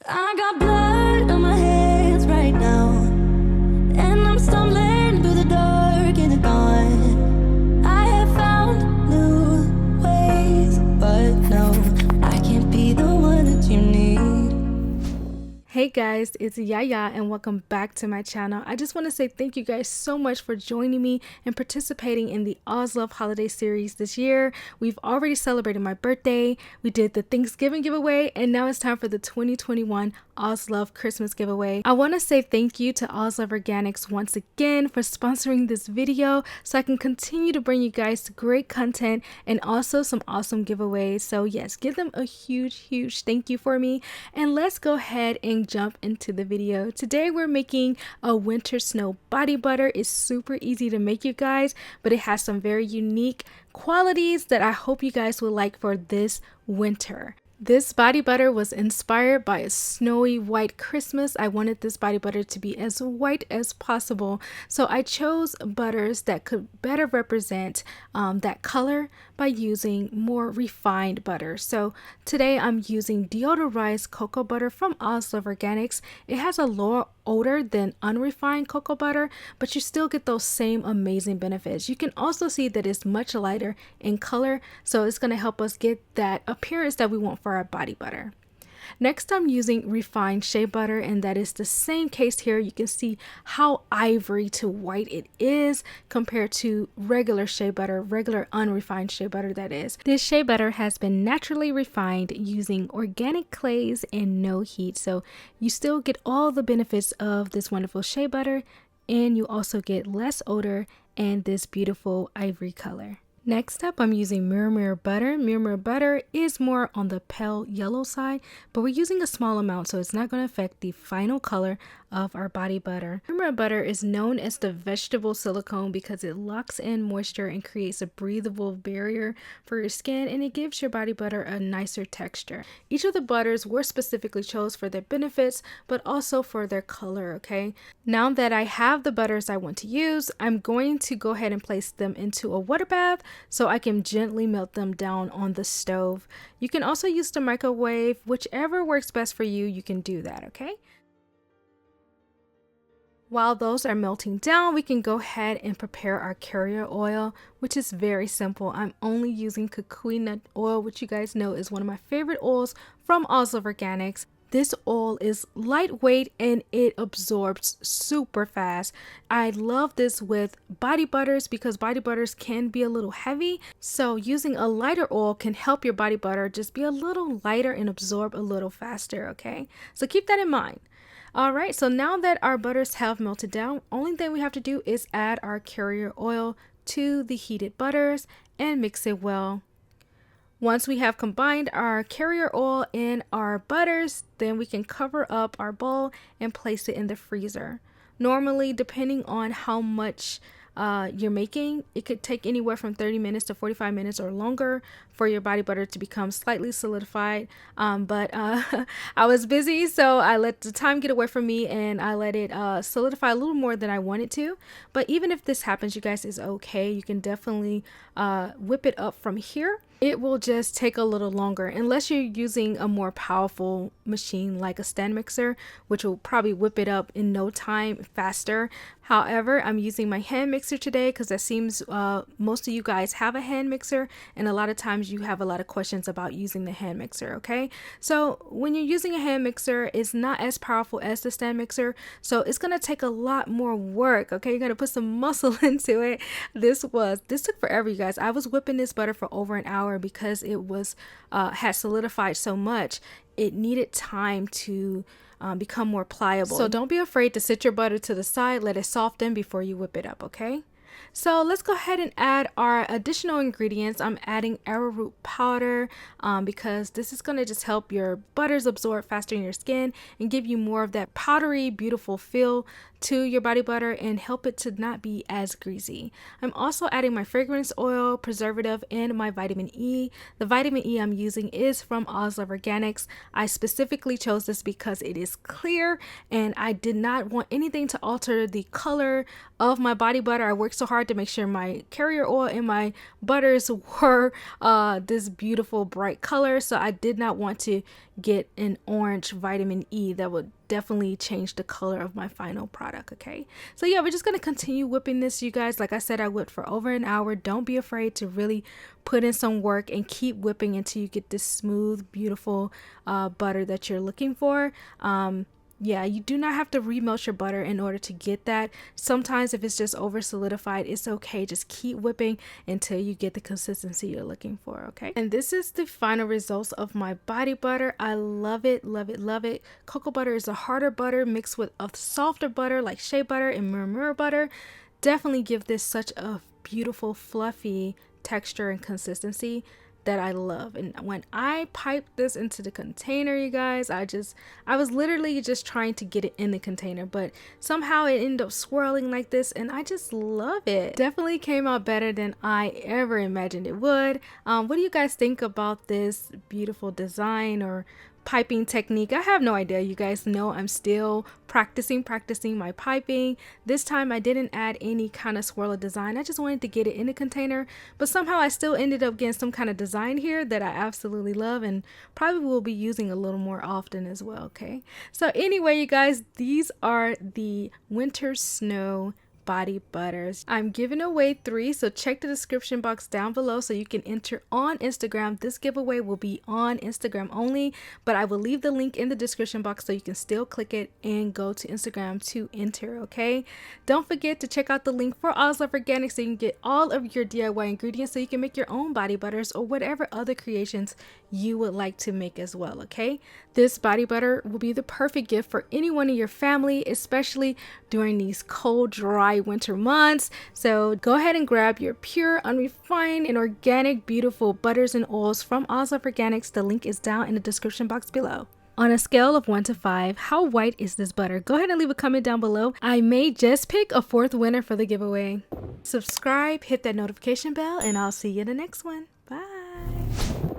I got blood on my hands right now, and I'm stumbling through the dark in the dawn. I have found new ways, but no, I can't be the one that you need. Hey guys, it's Yaya and welcome back to my channel. I just want to say thank you guys so much for joining me and participating in the Oz Love holiday series this year. We've already celebrated my birthday, we did the Thanksgiving giveaway, and now it's time for the 2021 Oz Love Christmas giveaway. I want to say thank you to Oz Love Organics once again for sponsoring this video so I can continue to bring you guys great content and also some awesome giveaways. So yes, give them a huge thank you for me, and let's go ahead and jump into the video. Today we're making a winter snow body butter. It's super easy to make, you guys, but it has some very unique qualities that I hope you guys will like for this winter. This body butter was inspired by a snowy white Christmas. I wanted this body butter to be as white as possible, so I chose butters that could better represent that color by using more refined butter. So today I'm using deodorized cocoa butter from Oz Love Organics. It has a lower odor than unrefined cocoa butter, but you still get those same amazing benefits. You can also see that it's much lighter in color, so it's going to help us get that appearance that we want for our body butter. Next, I'm using refined shea butter, and that is the same case here. You can see how ivory to white it is compared to regular shea butter, regular unrefined shea butter that is. This shea butter has been naturally refined using organic clays and no heat, so you still get all the benefits of this wonderful shea butter, and you also get less odor and this beautiful ivory color. Next up, I'm using Murmur butter. Murmur butter is more on the pale yellow side, but we're using a small amount, so it's not going to affect the final color of our body butter. Murmur butter is known as the vegetable silicone because it locks in moisture and creates a breathable barrier for your skin, and it gives your body butter a nicer texture. Each of the butters were specifically chose for their benefits, but also for their color, okay? Now that I have the butters I want to use, I'm going to go ahead and place them into a water bath so I can gently melt them down on the stove. You can also use the microwave. Whichever works best for you, you can do that, okay? While those are melting down, we can go ahead and prepare our carrier oil, which is very simple. I'm only using kukui nut oil, which you guys know is one of my favorite oils from Oz Love Organics. This oil is lightweight and it absorbs super fast. I love this with body butters because body butters can be a little heavy. So using a lighter oil can help your body butter just be a little lighter and absorb a little faster, okay? So keep that in mind. Alright, so now that our butters have melted down, only thing we have to do is add our carrier oil to the heated butters and mix it well. Once we have combined our carrier oil and our butters, then we can cover up our bowl and place it in the freezer. Normally, depending on how much you're making, it could take anywhere from 30 minutes to 45 minutes or longer for your body butter to become slightly solidified. But I was busy, so I let the time get away from me and I let it solidify a little more than I wanted to. But even if this happens, you guys, is okay. You can definitely whip it up from here. It will just take a little longer unless you're using a more powerful machine like a stand mixer, which will probably whip it up in no time faster. However, I'm using my hand mixer today because it seems most of you guys have a hand mixer, and a lot of times you have a lot of questions about using the hand mixer, okay? So when you're using a hand mixer, it's not as powerful as the stand mixer, so it's going to take a lot more work, okay? You're going to put some muscle into it. This took forever, you guys. I was whipping this butter for over an hour because it was had solidified so much. It needed time to become more pliable. So don't be afraid to sit your butter to the side, let it soften before you whip it up, okay? So let's go ahead and add our additional ingredients. I'm adding arrowroot powder because this is going to just help your butters absorb faster in your skin and give you more of that powdery, beautiful feel to your body butter and help it to not be as greasy. I'm also adding my fragrance oil, preservative, and my vitamin E. The vitamin E I'm using is from Oz Love Organics. I specifically chose this because it is clear and I did not want anything to alter the color of my body butter. I worked so so hard to make sure my carrier oil and my butters were this beautiful bright color. So I did not want to get an orange vitamin E that would definitely change the color of my final product. Okay, so yeah, we're just going to continue whipping this, you guys. Like I said, I whipped for over an hour. Don't be afraid to really put in some work and keep whipping until you get this smooth, beautiful butter that you're looking for. Yeah, you do not have to remelt your butter in order to get that. Sometimes if it's just over solidified, it's okay. Just keep whipping until you get the consistency you're looking for, okay? And this is the final results of my body butter. I love it, love it, love it. Cocoa butter is a harder butter mixed with a softer butter like shea butter and murmur butter. Definitely give this such a beautiful, fluffy texture and consistency that I love. And when I piped this into the container, you guys, I was literally just trying to get it in the container, but somehow it ended up swirling like this, and I just love it. Definitely came out better than I ever imagined it would. What do you guys think about this beautiful design or piping technique? I have no idea. You guys know I'm still practicing my piping. This time I didn't add any kind of swirl design. I just wanted to get it in the container, but somehow I still ended up getting some kind of design here that I absolutely love and probably will be using a little more often as well. Okay, so anyway, you guys, these are the winter snow body butters. I'm giving away 3, so check the description box down below so you can enter on Instagram. This giveaway will be on Instagram only, but I will leave the link in the description box so you can still click it and go to Instagram to enter. Okay, don't forget to check out the link for Oz Love Organics so you can get all of your DIY ingredients so you can make your own body butters or whatever other creations you would like to make as well. Okay, this body butter will be the perfect gift for anyone in your family, especially during these cold, dry winter months. So go ahead and grab your pure, unrefined, and organic, beautiful butters and oils from Oz Love Organics. The link is down in the description box below. On a scale of 1 to 5, how white is this butter? Go ahead and leave a comment down below. I may just pick a 4th winner for the giveaway. Subscribe, hit that notification bell, and I'll see you in the next one. Bye.